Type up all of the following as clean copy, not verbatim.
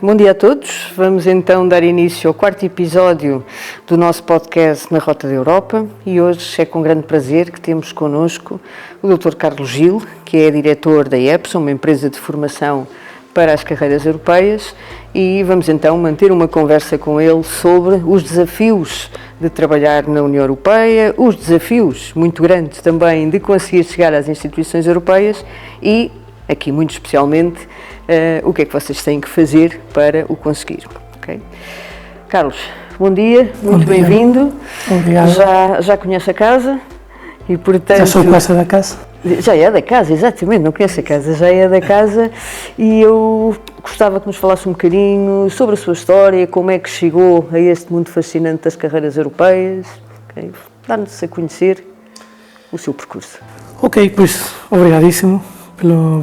Bom dia a todos. Vamos então dar início ao quarto episódio do nosso podcast Na Rota da Europa e hoje é com grande prazer que temos connosco o Dr. Carlos Gil, que é diretor da EPSA, uma empresa de formação para as carreiras europeias, e vamos então manter uma conversa com ele sobre os desafios de trabalhar na União Europeia, os desafios muito grandes também de conseguir chegar às instituições europeias e, aqui muito especialmente, o que é que vocês têm que fazer para o conseguir. Okay? Carlos, bom dia, muito bem-vindo. Obrigado. Já conhece a casa e, portanto... Já sou quase da casa? Já é da casa, exatamente, não conhece a casa, já é da casa, e eu gostava que nos falasse um bocadinho sobre a sua história, como é que chegou a este mundo fascinante das carreiras europeias, okay? Dar-nos a conhecer o seu percurso. Ok, pois obrigadíssimo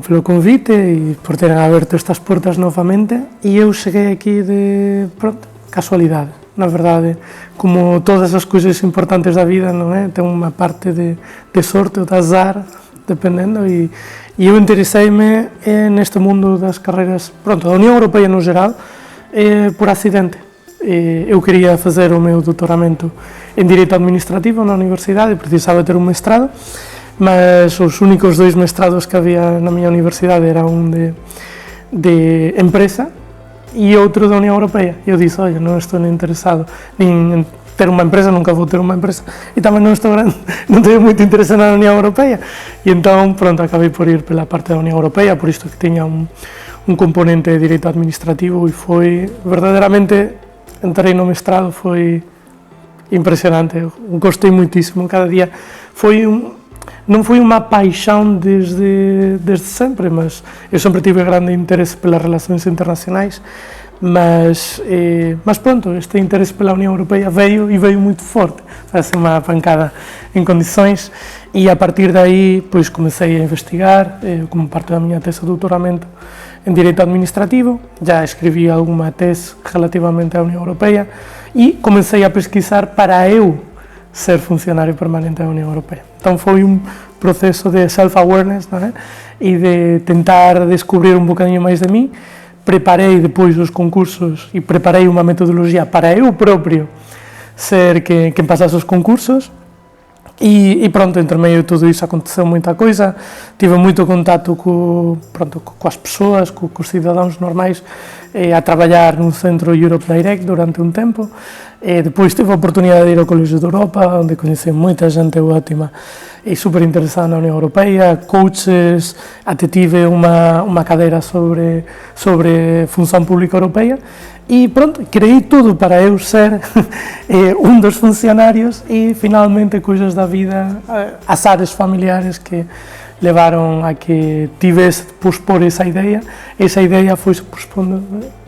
pelo convite e por terem aberto estas portas novamente, e eu cheguei aqui de, pronto, casualidade. Na verdade, como todas as coisas importantes da vida, não é? Tem uma parte de sorte ou de azar, dependendo, e eu interessei-me neste mundo das carreiras, pronto, da União Europeia no geral, por acidente. Eu queria fazer o meu doutoramento em Direito Administrativo na universidade e precisava ter um mestrado, mas os únicos dois mestrados que havia na minha universidade era um de empresa e outro da União Europeia. Eu disse, olha, não estou interessado em ter uma empresa, nunca vou ter uma empresa, e também não tenho muito interesse na União Europeia. E então, pronto, acabei por ir pela parte da União Europeia, por isto que tinha um componente de direito administrativo, e foi, verdadeiramente, entrei no mestrado, foi impressionante, eu gostei muitíssimo, cada dia não foi uma paixão desde sempre, mas eu sempre tive grande interesse pelas relações internacionais, mas pronto, este interesse pela União Europeia veio muito forte, faz uma pancada em condições, e a partir daí pois comecei a investigar, como parte da minha tese de doutoramento em Direito Administrativo, já escrevi alguma tese relativamente à União Europeia e comecei a pesquisar para eu ser funcionário permanente da União Europeia. Então foi um processo de self-awareness, não é? E de tentar descobrir um bocadinho mais de mim. Preparei depois os concursos e preparei uma metodologia para eu próprio ser quem passasse os concursos. E pronto, entre meio de tudo isso aconteceu muita coisa, tive muito contato com as pessoas, com os cidadãos normais, a trabalhar no Centro Europe Direct durante um tempo. Depois tive a oportunidade de ir ao Colégio da Europa, onde conheci muita gente ótima e super interessada na União Europeia, coaches, até tive uma cadeira sobre função pública europeia. E pronto, criei tudo para eu ser um dos funcionários e finalmente coisas da vida, azares familiares que levaram a que tivesse de pospor essa ideia foi-se pospondo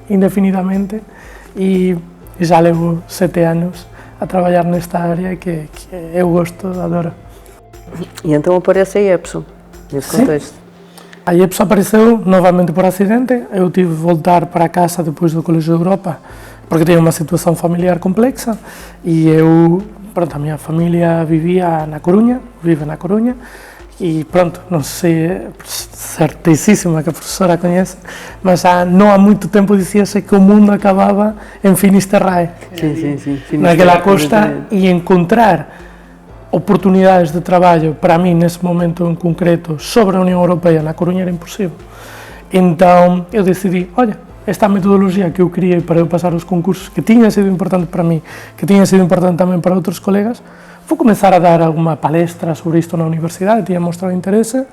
indefinidamente e já levo 7 anos a trabalhar nesta área que eu gosto, adoro. E então aparece a EPSA, nesse contexto. A EPSA apareceu novamente por acidente, eu tive de voltar para casa depois do Colégio da Europa, porque tinha uma situação familiar complexa, e a minha família vive na Coruña, e pronto, não sei, certíssima que a professora conhece, mas não há muito tempo dizia-se que o mundo acabava em Finisterrae, naquela costa, e encontrar oportunidades de trabalho para mim nesse momento em concreto sobre a União Europeia na Coruña era impossível. Então eu decidi, olha, esta metodologia que eu criei para eu passar os concursos, que tinha sido importante para mim, que tinha sido importante também para outros colegas, vou começar a dar alguma palestra sobre isto na universidade, tinha mostrado interesse,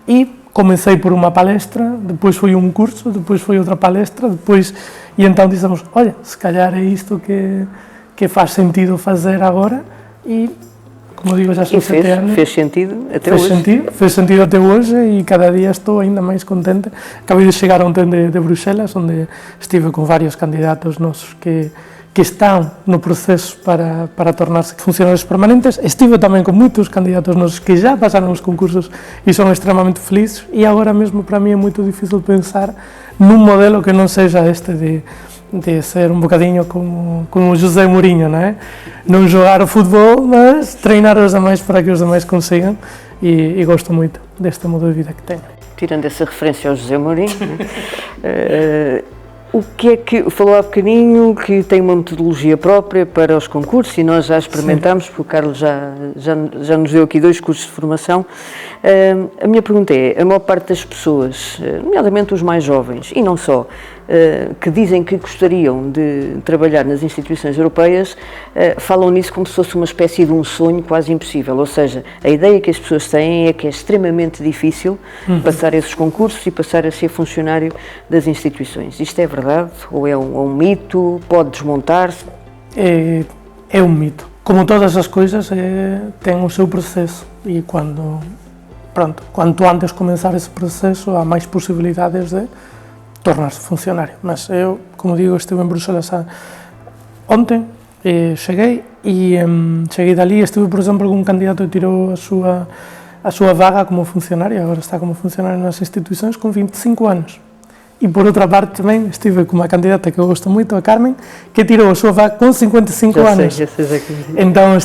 e comecei por uma palestra, depois foi um curso, depois foi outra palestra, e então dissemos, olha, se calhar é isto que faz sentido fazer agora, e como digo, já são 7 anos. Fez sentido até hoje? Fez sentido até hoje e cada dia estou ainda mais contente. Acabei de chegar ontem de Bruxelas, onde estive com vários candidatos nossos que estão no processo para tornar-se funcionários permanentes. Estive também com muitos candidatos nossos que já passaram os concursos e são extremamente felizes, e agora mesmo para mim é muito difícil pensar num modelo que não seja este de ser um bocadinho como o José Mourinho, não é? Não jogar o futebol, mas treinar os demais para que os demais consigam, e gosto muito deste modo de vida que tenho. Tirando essa referência ao José Mourinho, O que é que, falou há bocadinho que tem uma metodologia própria para os concursos e nós já experimentámos, porque o Carlos já nos deu aqui 2 cursos de formação. A minha pergunta é, a maior parte das pessoas, nomeadamente os mais jovens, e não só, que dizem que gostariam de trabalhar nas instituições europeias, falam nisso como se fosse uma espécie de um sonho quase impossível, ou seja, a ideia que as pessoas têm é que é extremamente difícil passar esses concursos e passar a ser funcionário das instituições. Isto é verdade ou é um mito? Pode desmontar-se? É um mito. Como todas as coisas, tem o seu processo e quanto antes começar esse processo, há mais possibilidades de tornar-se funcionário. Mas eu, como digo, estive em Bruxelas ontem, cheguei dali, estive, por exemplo, com um candidato que tirou a sua vaga como funcionário, agora está como funcionário nas instituições com 25 anos. E por outra parte também estive com uma candidata que eu gosto muito, a Carmen, que tirou a sua vaga com 55 anos. Já sei. Então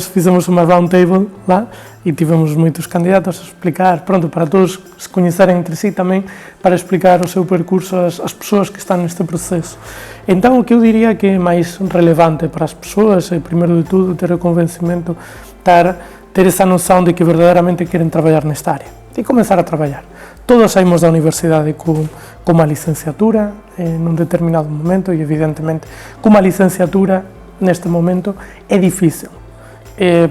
fizemos uma round table lá e tivemos muitos candidatos a explicar, para todos se conhecerem entre si também, para explicar o seu percurso às pessoas que estão neste processo. Então o que eu diria que é mais relevante para as pessoas é, primeiro de tudo, ter o convencimento, ter essa noção de que verdadeiramente querem trabalhar nesta área e começar a trabalhar. Todos saímos da universidade com uma licenciatura num determinado momento e, evidentemente, com uma licenciatura, neste momento, é difícil.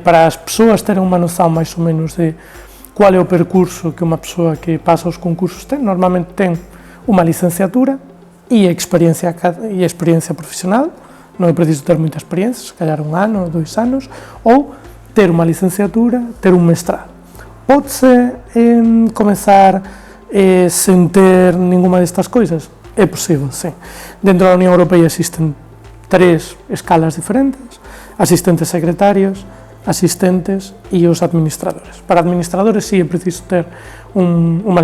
Para as pessoas terem uma noção mais ou menos de qual é o percurso que uma pessoa que passa os concursos tem, normalmente tem uma licenciatura e a experiência profissional, não é preciso ter muita experiência, se calhar 1 ano ou 2 anos, ou ter uma licenciatura, ter um mestrado. Pode-se começar sem ter nenhuma destas coisas? É possível, sim. Dentro da União Europeia existem 3 escalas diferentes: assistentes secretários, assistentes e os administradores. Para administradores sim é preciso ter uma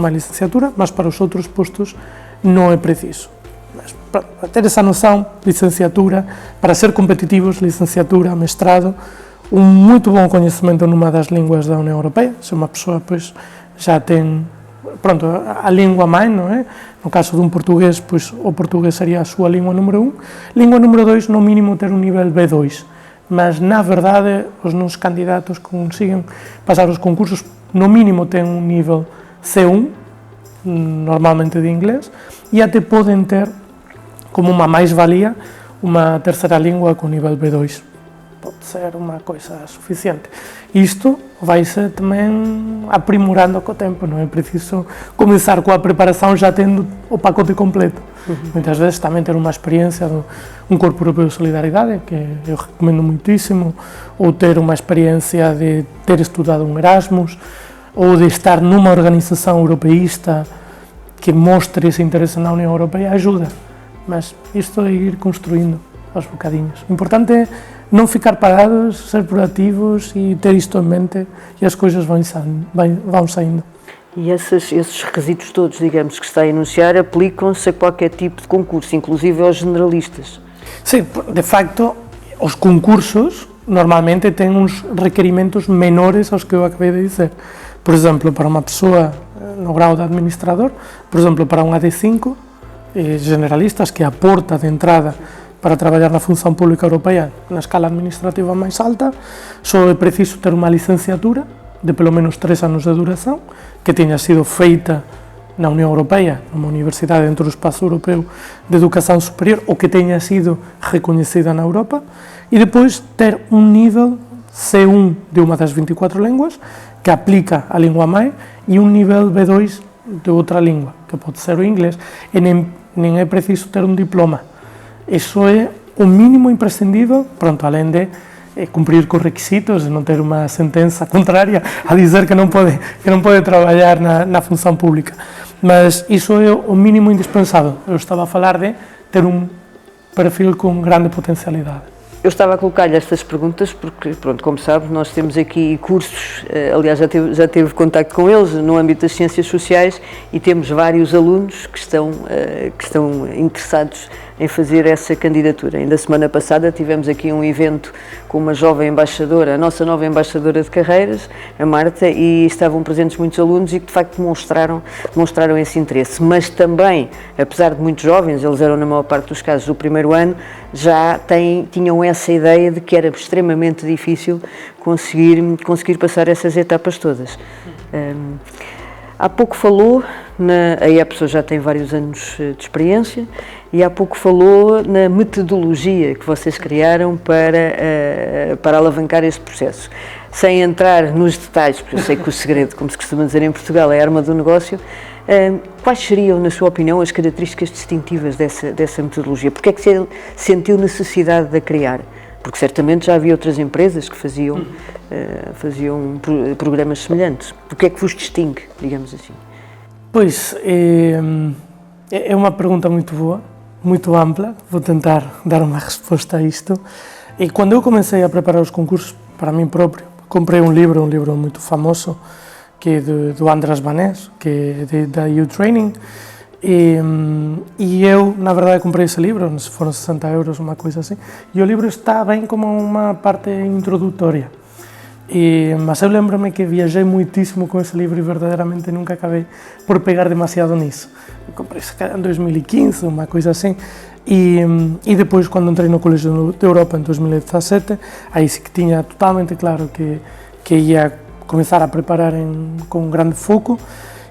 licenciatura, mas para os outros postos não é preciso. Mas, para ter essa noção, licenciatura, para ser competitivos, licenciatura, mestrado, um muito bom conhecimento numa das línguas da União Europeia, se uma pessoa pois já tem a língua mãe, não é? No caso de um português, pois o português seria a sua língua número 1. Língua número 2, no mínimo ter um nível B2, mas na verdade os nossos candidatos conseguem passar os concursos, no mínimo têm um nível C1, normalmente de inglês, e até podem ter como uma mais-valia uma terceira língua com nível B2. Pode ser uma coisa suficiente. Isto vai-se também aprimorando com o tempo, não é preciso começar com a preparação já tendo o pacote completo. Muitas vezes também ter uma experiência de um Corpo Europeu de Solidariedade, que eu recomendo muitíssimo, ou ter uma experiência de ter estudado um Erasmus, ou de estar numa organização europeísta que mostre esse interesse na União Europeia, ajuda. Mas isto é ir construindo aos bocadinhos. O importante é não ficar parados, ser proativos e ter isto em mente, e as coisas vão saindo. E esses requisitos todos, digamos, que está a enunciar, aplicam-se a qualquer tipo de concurso, inclusive aos generalistas? Sim, de facto, os concursos normalmente têm uns requerimentos menores aos que eu acabei de dizer. Por exemplo, para uma pessoa no grau de administrador, por exemplo, para um AD5, generalistas, que é a porta de entrada para trabalhar na função pública europeia na escala administrativa mais alta, só é preciso ter uma licenciatura de pelo menos 3 anos de duração, que tenha sido feita na União Europeia, numa universidade dentro do espaço europeu de educação superior, ou que tenha sido reconhecida na Europa, e depois ter um nível C1 de uma das 24 línguas, que aplica a língua mãe, e um nível B2 de outra língua, que pode ser o inglês, e nem é preciso ter um diploma. Isso é o mínimo imprescindível, além de cumprir com os requisitos, de não ter uma sentença contrária a dizer que não pode trabalhar na função pública. Mas isso é o mínimo indispensável. Eu estava a falar de ter um perfil com grande potencialidade. Eu estava a colocar-lhe estas perguntas porque, como sabe, nós temos aqui cursos, aliás já teve contacto com eles no âmbito das ciências sociais, e temos vários alunos que estão interessados em fazer essa candidatura. Ainda semana passada tivemos aqui um evento com uma jovem embaixadora, a nossa nova embaixadora de carreiras, a Marta, e estavam presentes muitos alunos e que de facto demonstraram esse interesse. Mas também, apesar de muito jovens, eles eram na maior parte dos casos do primeiro ano, já tinham essa ideia de que era extremamente difícil conseguir passar essas etapas todas. Há pouco falou, aí a pessoa já tem vários anos de experiência, e há pouco falou na metodologia que vocês criaram para alavancar este processo. Sem entrar nos detalhes, porque eu sei que o segredo, como se costuma dizer em Portugal, é a arma do negócio, quais seriam, na sua opinião, as características distintivas dessa metodologia? Porque é que você sentiu necessidade de a criar? Porque certamente já havia outras empresas que faziam programas semelhantes. O que é que vos distingue, digamos assim? Pois, é uma pergunta muito boa, muito ampla. Vou tentar dar uma resposta a isto. E quando eu comecei a preparar os concursos para mim próprio, comprei um livro muito famoso, que é do András Vanés, que é da U-Training. E eu, na verdade, comprei esse livro, foram 60 euros, uma coisa assim, e o livro está bem como uma parte introdutória. Mas eu lembro-me que viajei muitíssimo com esse livro e verdadeiramente nunca acabei por pegar demasiado nisso. Eu comprei isso em 2015, uma coisa assim, e depois, quando entrei no Colégio da Europa em 2017, aí sí que tinha totalmente claro que ia começar a preparar com grande foco,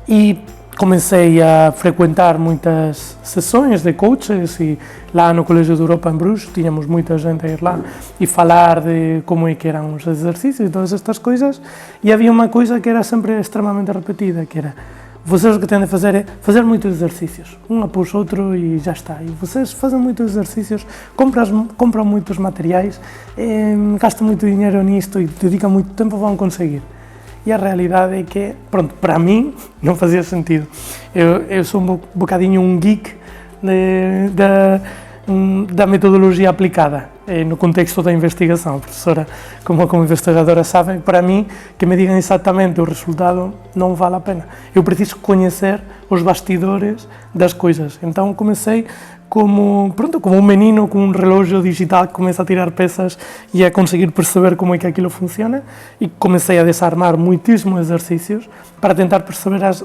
e comecei a frequentar muitas sessões de coaches, e lá no Colégio da Europa em Bruges tínhamos muita gente a ir lá e falar de como é que eram os exercícios e todas estas coisas, e havia uma coisa que era sempre extremamente repetida, que era: vocês o que têm de fazer é fazer muitos exercícios, um após outro, e já está. E vocês fazem muitos exercícios, compram muitos materiais, gastam muito dinheiro nisto e dedicam muito tempo, vão conseguir. E a realidade é que, pronto, para mim não fazia sentido. Eu sou um bocadinho um geek da metodologia aplicada no contexto da investigação. A professora, como investigadora, sabe, para mim, que me digam exatamente o resultado não vale a pena. Eu preciso conhecer os bastidores das coisas. Então comecei como um menino com um relógio digital que começa a tirar peças e a conseguir perceber como é que aquilo funciona, e comecei a desarmar muitíssimos exercícios para tentar perceber as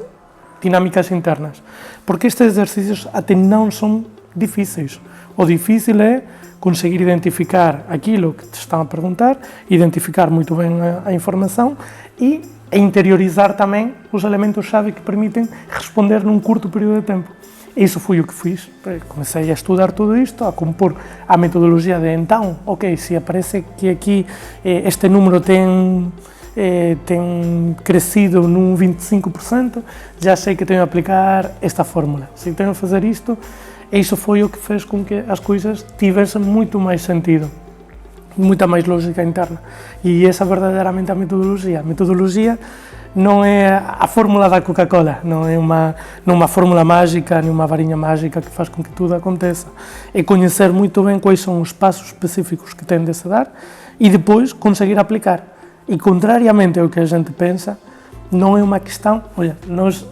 dinâmicas internas. Porque estes exercícios até não são difíceis. O difícil é conseguir identificar aquilo que te estão a perguntar, identificar muito bem a informação e interiorizar também os elementos-chave que permitem responder num curto período de tempo. Isso foi o que fiz. Comecei a estudar tudo isto, a compor a metodologia de então, ok, se aparece que aqui este número tem crescido num 25%, já sei que tenho a aplicar esta fórmula. Se tenho a fazer isto, isso foi o que fez com que as coisas tivessem muito mais sentido, muita mais lógica interna. E essa é verdadeiramente a metodologia. A metodologia não é a fórmula da Coca-Cola, não é uma fórmula mágica, nem uma varinha mágica que faz com que tudo aconteça. É conhecer muito bem quais são os passos específicos que tem de se dar e depois conseguir aplicar. E, contrariamente ao que a gente pensa, não é uma questão... Olha, nós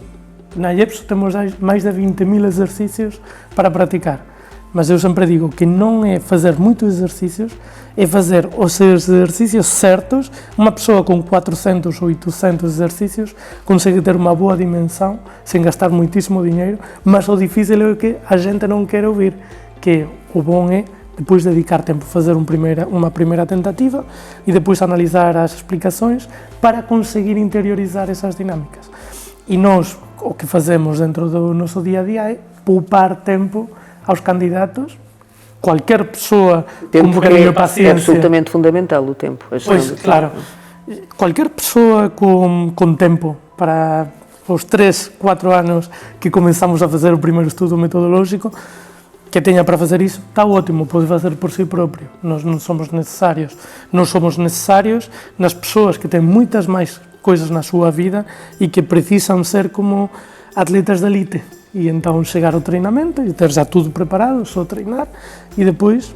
na IEPSO temos mais de 20.000 exercícios para praticar, mas eu sempre digo que não é fazer muitos exercícios, é fazer os exercícios certos. Uma pessoa com 400 ou 800 exercícios consegue ter uma boa dimensão, sem gastar muitíssimo dinheiro, mas o difícil é o que a gente não quer ouvir, que o bom é depois dedicar tempo a fazer uma primeira tentativa e depois analisar as explicações para conseguir interiorizar essas dinâmicas. E nós, o que fazemos dentro do nosso dia-a-dia é poupar tempo aos candidatos. Qualquer pessoa com um bocadinho de paciência... É absolutamente fundamental o tempo. Pois, claro. Qualquer pessoa com tempo para os 3, 4 anos que começamos a fazer o primeiro estudo metodológico, que tenha para fazer isso, está ótimo, pode fazer por si próprio. Nós não somos necessários. Nós somos necessários nas pessoas que têm muitas mais coisas na sua vida e que precisam ser como atletas de elite. E então chegar ao treinamento e ter já tudo preparado, só treinar e depois,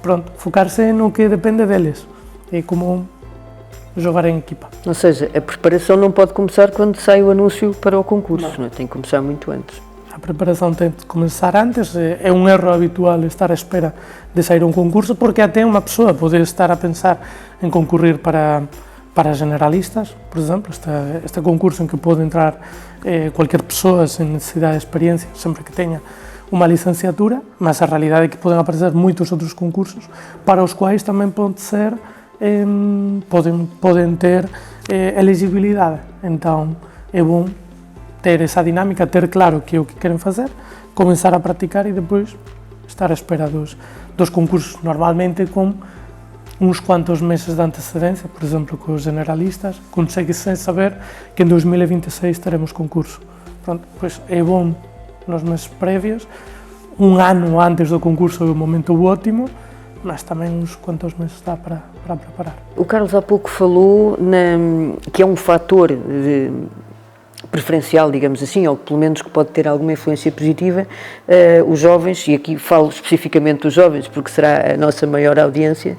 pronto, focar-se no que depende deles. É como jogar em equipa. Ou seja, a preparação não pode começar quando sai o anúncio para o concurso, não é? Tem que começar muito antes. a preparação tem de começar antes, é um erro habitual estar à espera de sair um concurso, porque até uma pessoa pode estar a pensar em concorrer para generalistas, por exemplo, este concurso em que pode entrar qualquer pessoa sem necessidade de experiência, sempre que tenha uma licenciatura, mas a realidade é que podem aparecer muitos outros concursos para os quais também pode ser, podem ter elegibilidade. Então é bom ter essa dinâmica, ter claro que é o que querem fazer, começar a praticar e depois estar à espera dos concursos, normalmente com uns quantos meses de antecedência, por exemplo, com os generalistas, consegue-se saber que em 2026 teremos concurso. Pronto, pois é bom nos meses prévios, um ano antes do concurso é o momento ótimo, mas também uns quantos meses dá para preparar. O Carlos há pouco falou que é um fator preferencial, digamos assim, ou pelo menos que pode ter alguma influência positiva, os jovens, e aqui falo especificamente dos jovens, porque será a nossa maior audiência,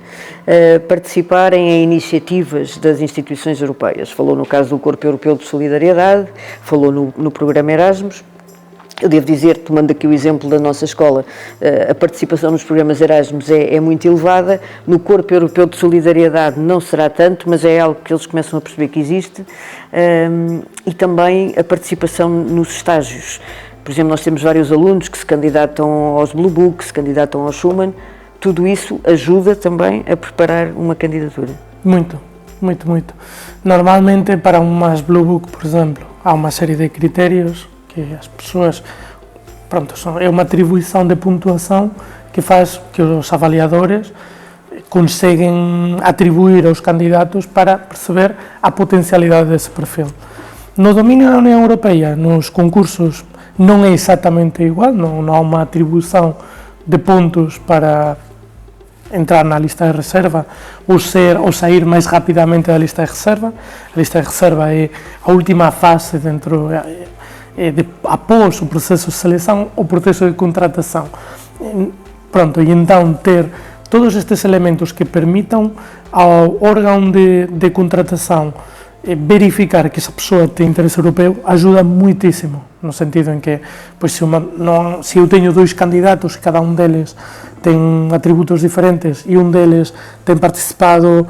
participarem em iniciativas das instituições europeias. Falou no caso do Corpo Europeu de Solidariedade, falou no programa Erasmus. Eu devo dizer, tomando aqui o exemplo da nossa escola, a participação nos programas Erasmus é muito elevada. No Corpo Europeu de Solidariedade não será tanto, mas é algo que eles começam a perceber que existe. E também a participação nos estágios. Por exemplo, nós temos vários alunos que se candidatam aos Blue Book, que se candidatam ao Schumann. Tudo isso ajuda também a preparar uma candidatura. Muito. Normalmente, para umas Blue Book, por exemplo, há uma série de critérios que as pessoas, pronto, é uma atribuição de pontuação que faz que os avaliadores conseguem atribuir aos candidatos para perceber a potencialidade desse perfil. No domínio da União Europeia, nos concursos, não é exatamente igual, não há uma atribuição de pontos para entrar na lista de reserva ou sair mais rapidamente da lista de reserva. A lista de reserva é a última fase dentro após o processo de seleção, o processo de contratação. Pronto, e então ter todos estes elementos que permitam ao órgão de contratação verificar que essa pessoa tem interesse europeu ajuda muitíssimo, no sentido em que, pois, se eu tenho dois candidatos, cada um deles tem atributos diferentes e um deles tem participado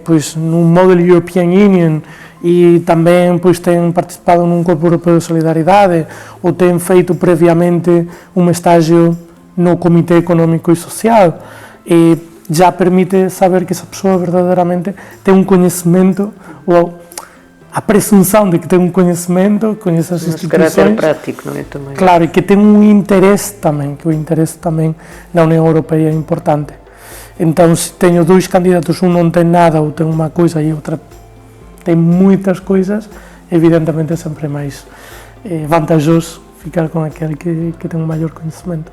pois, no Model European Union e também pois, tem participado num Corpo Europeu de Solidariedade ou tem feito previamente um estágio no Comitê Económico e Social, e já permite saber que essa pessoa verdadeiramente tem um conhecimento, ou a presunção de que tem um conhecimento, conhece as instituições. Caráter prático, não é? Também. Claro, e que tem um interesse também, que o interesse também na União Europeia é importante. Então, se tenho dois candidatos, um não tem nada, ou tem uma coisa e outra tem muitas coisas, evidentemente é sempre mais vantajoso ficar com aquele que tem um maior conhecimento.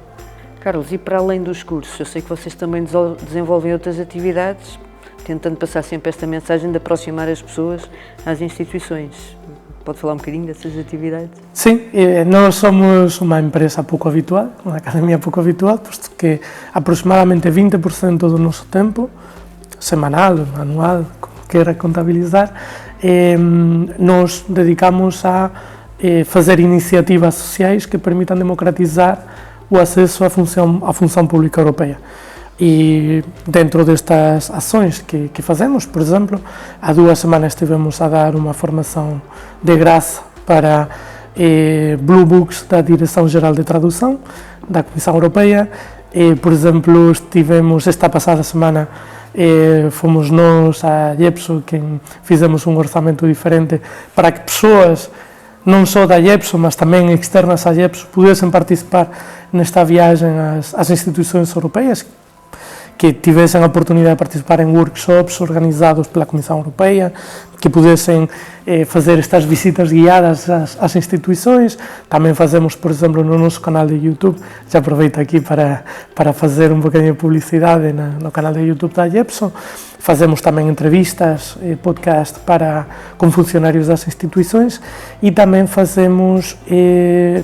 Carlos, e para além dos cursos, eu sei que vocês também desenvolvem outras atividades, tentando passar sempre esta mensagem de aproximar as pessoas às instituições. Pode falar um bocadinho dessas atividades? Sim, nós somos uma empresa pouco habitual, uma academia pouco habitual, posto que aproximadamente 20% do nosso tempo, semanal, anual, como queira contabilizar, nós dedicamos a fazer iniciativas sociais que permitam democratizar o acesso à função pública europeia. E dentro destas ações que fazemos, por exemplo, há 2 semanas estivemos a dar uma formação de graça para Blue Books da Direção-Geral de Tradução da Comissão Europeia. Por exemplo, estivemos esta passada semana, fomos nós, a IEPSO, quem fizemos um orçamento diferente para que pessoas não só da IEPSO, mas também externas à IEPSO, pudessem participar nesta viagem às instituições europeias, que tivessem a oportunidade de participar em workshops organizados pela Comissão Europeia, que pudessem fazer estas visitas guiadas às instituições. Também fazemos, por exemplo, no nosso canal de YouTube, já aproveito aqui para fazer um bocadinho de publicidade no canal de YouTube da IEPSO, fazemos também entrevistas, podcast com funcionários das instituições e também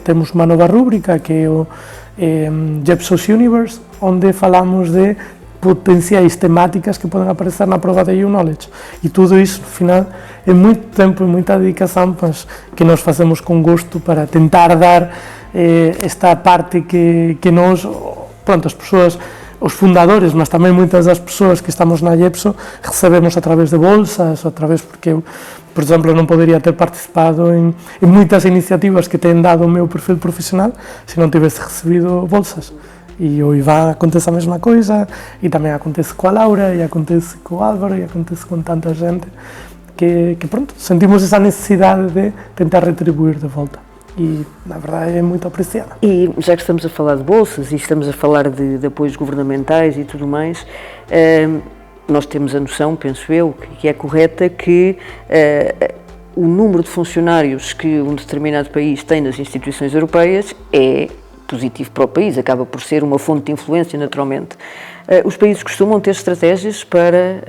temos uma nova rúbrica que é o IEPSO's Universe, onde falamos de potenciais temáticas que podem aparecer na prova da EU Knowledge. E tudo isso, no final, é muito tempo e muita dedicação, mas que nós fazemos com gosto para tentar dar esta parte que nós, pronto, as pessoas, os fundadores, mas também muitas das pessoas que estamos na IEPSO recebemos através de bolsas, porque eu, por exemplo, não poderia ter participado em muitas iniciativas que têm dado o meu perfil profissional se não tivesse recebido bolsas. E o Ivan acontece a mesma coisa, e também acontece com a Laura, e acontece com o Álvaro, e acontece com tanta gente que pronto, sentimos essa necessidade de tentar retribuir de volta. E, na verdade, é muito apreciada. E já que estamos a falar de bolsas e estamos a falar de apoios governamentais e tudo mais, nós temos a noção, penso eu, que é correta que o número de funcionários que um determinado país tem nas instituições europeias é positivo para o país, acaba por ser uma fonte de influência, naturalmente. Os países costumam ter estratégias para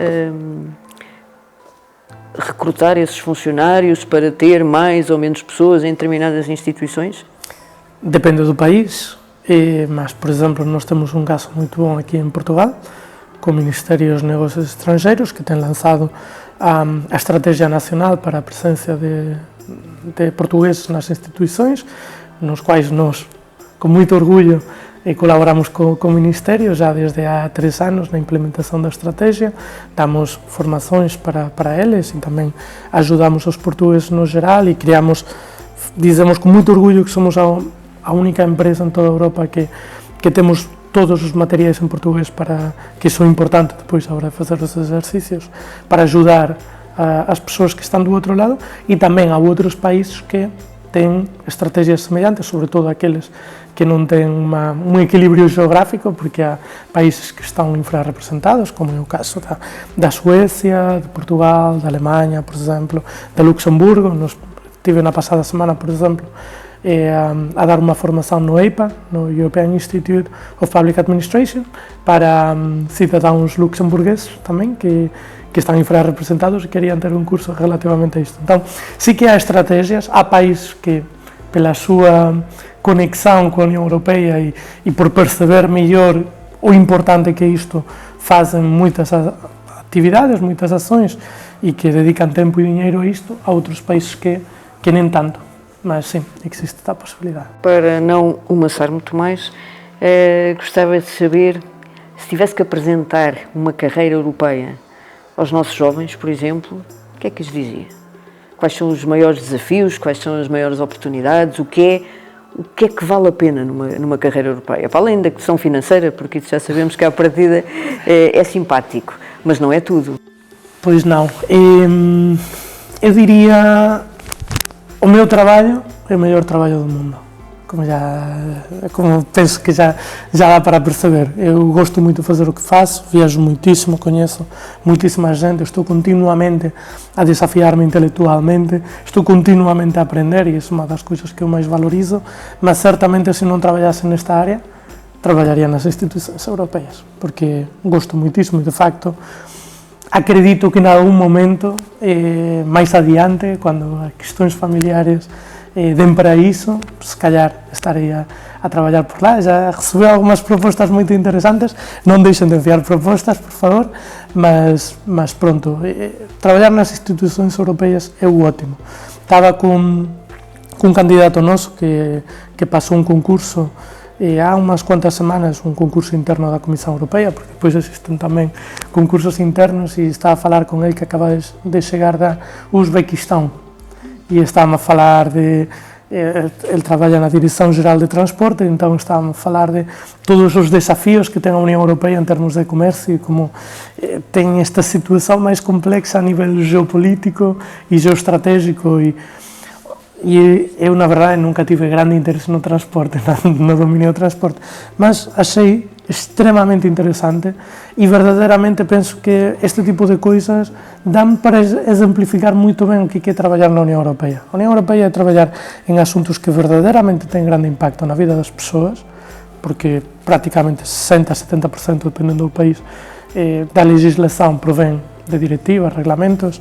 recrutar esses funcionários, para ter mais ou menos pessoas em determinadas instituições? Depende do país, mas, por exemplo, nós temos um caso muito bom aqui em Portugal, com o Ministério dos Negócios Estrangeiros, que tem lançado a Estratégia Nacional para a Presença de Portugueses nas instituições, nos quais nós, com muito orgulho, colaboramos com o Ministério já desde há 3 anos na implementação da estratégia, damos formações para eles e também ajudamos os portugueses no geral e dizemos com muito orgulho que somos a única empresa em toda a Europa que temos todos os materiais em português, que isso é importante depois, a hora de fazer os exercícios, para ajudar as pessoas que estão do outro lado, e também há outros países que têm estratégias semelhantes, sobretudo aqueles que não têm um equilíbrio geográfico, porque há países que estão infrarrepresentados, como é o caso da Suécia, de Portugal, da Alemanha, por exemplo, de Luxemburgo. Nós estive na passada semana, por exemplo, a dar uma formação no EIPA, no European Institute of Public Administration, para cidadãos luxemburgueses também, que estão infrarrepresentados e queriam ter um curso relativamente a isto. Então, sim que há estratégias, há países que, pela sua conexão com a União Europeia e por perceber melhor o importante que é isto, fazem muitas atividades, muitas ações e que dedicam tempo e dinheiro a isto. Há outros países que nem tanto, mas sim, existe a possibilidade. Para não o amassar muito mais, gostava de saber, se tivesse que apresentar uma carreira europeia aos nossos jovens, por exemplo, o que é que lhes dizia? Quais são os maiores desafios, quais são as maiores oportunidades, o que é que vale a pena numa carreira europeia? Para além da questão financeira, porque isso já sabemos que à partida é simpático, mas não é tudo. Pois não. Eu diria, o meu trabalho é o melhor trabalho do mundo. Como penso que já dá para perceber. Eu gosto muito de fazer o que faço, viajo muitíssimo, conheço muitíssima gente, estou continuamente a desafiar-me intelectualmente, estou continuamente a aprender e isso é uma das coisas que eu mais valorizo, mas certamente se não trabalhasse nesta área, trabalharia nas instituições europeias, porque gosto muitíssimo e de facto acredito que em algum momento, mais adiante, quando as questões familiares den para isso, se calhar estarei a trabalhar por lá. Já recebi algumas propostas muito interessantes, não deixem de enviar propostas, por favor, mas pronto, trabalhar nas instituições europeias é o ótimo. Estava com um candidato nosso que passou um concurso há umas quantas semanas, um concurso interno da Comissão Europeia, porque depois existem também concursos internos, e estava a falar com ele que acaba de chegar da Uzbequistão. E estávamos a falar ele trabalha na Direção-Geral de Transporte, então estávamos a falar de todos os desafios que tem a União Europeia em termos de comércio e como tem esta situação mais complexa a nível geopolítico e geoestratégico. E eu, na verdade, nunca tive grande interesse no transporte, no domínio do transporte, mas achei extremamente interessante e verdadeiramente penso que este tipo de coisas dão para exemplificar muito bem o que é trabalhar na União Europeia. A União Europeia é trabalhar em assuntos que verdadeiramente têm grande impacto na vida das pessoas, porque praticamente 60% a 70%, dependendo do país, da legislação provém de diretivas, regulamentos.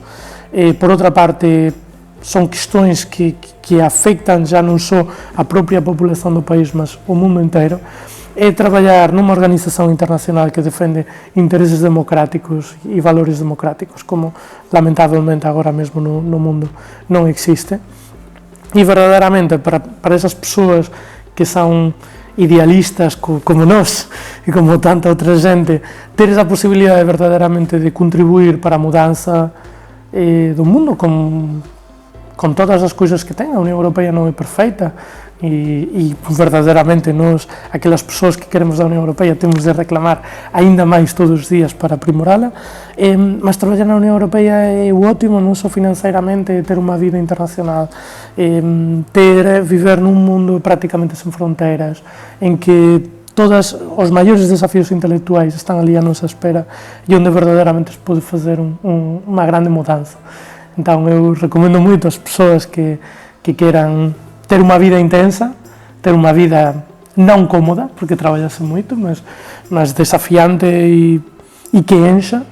Por outra parte, são questões que afetam já não só a própria população do país, mas o mundo inteiro. É trabalhar numa organização internacional que defende interesses democráticos e valores democráticos, como lamentavelmente agora mesmo no mundo não existe. E verdadeiramente para essas pessoas que son idealistas como nós e como tanta outra gente, ter esa posibilidade verdadeiramente de contribuir para a mudanza do mundo con todas as cousas que ten. A Unión Europea non é perfeita e verdadeiramente nós, aquelas persoas que queremos da Unión Europea, temos de reclamar aínda máis todos os días para aprimorala, mas traballar na Unión Europea é ótimo, non só financeiramente, ter unha vida internacional, viver nun mundo prácticamente sen fronteiras, en que todos os maiores desafíos intelectuais están ali a nosa espera e onde verdadeiramente se pode fazer unha grande mudanza. Entón, eu recomendo moito ás persoas que queran ter unha vida intensa, ter unha vida non cómoda, porque traballase moito, mas desafiante e que enxa,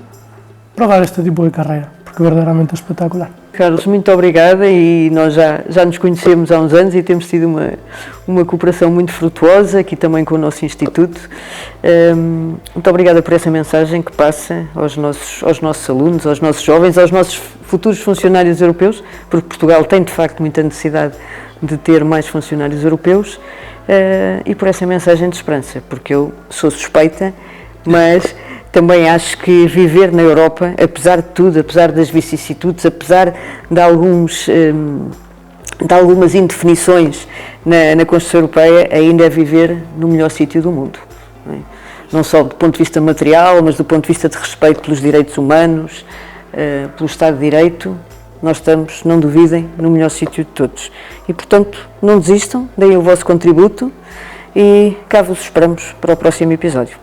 probar este tipo de carreira, porque é verdadeiramente espectacular. Carlos, muito obrigada, e nós já nos conhecemos há uns anos e temos tido uma cooperação muito frutuosa aqui também com o nosso Instituto. Muito obrigada por essa mensagem que passa aos nossos alunos, aos nossos jovens, aos nossos futuros funcionários europeus, porque Portugal tem de facto muita necessidade de ter mais funcionários europeus, e por essa mensagem de esperança, porque eu sou suspeita, mas também acho que viver na Europa, apesar de tudo, apesar das vicissitudes, apesar de algumas indefinições na Constituição Europeia, ainda é viver no melhor sítio do mundo. Não só do ponto de vista material, mas do ponto de vista de respeito pelos direitos humanos, pelo Estado de Direito. Nós estamos, não duvidem, no melhor sítio de todos. E, portanto, não desistam, deem o vosso contributo e cá vos esperamos para o próximo episódio.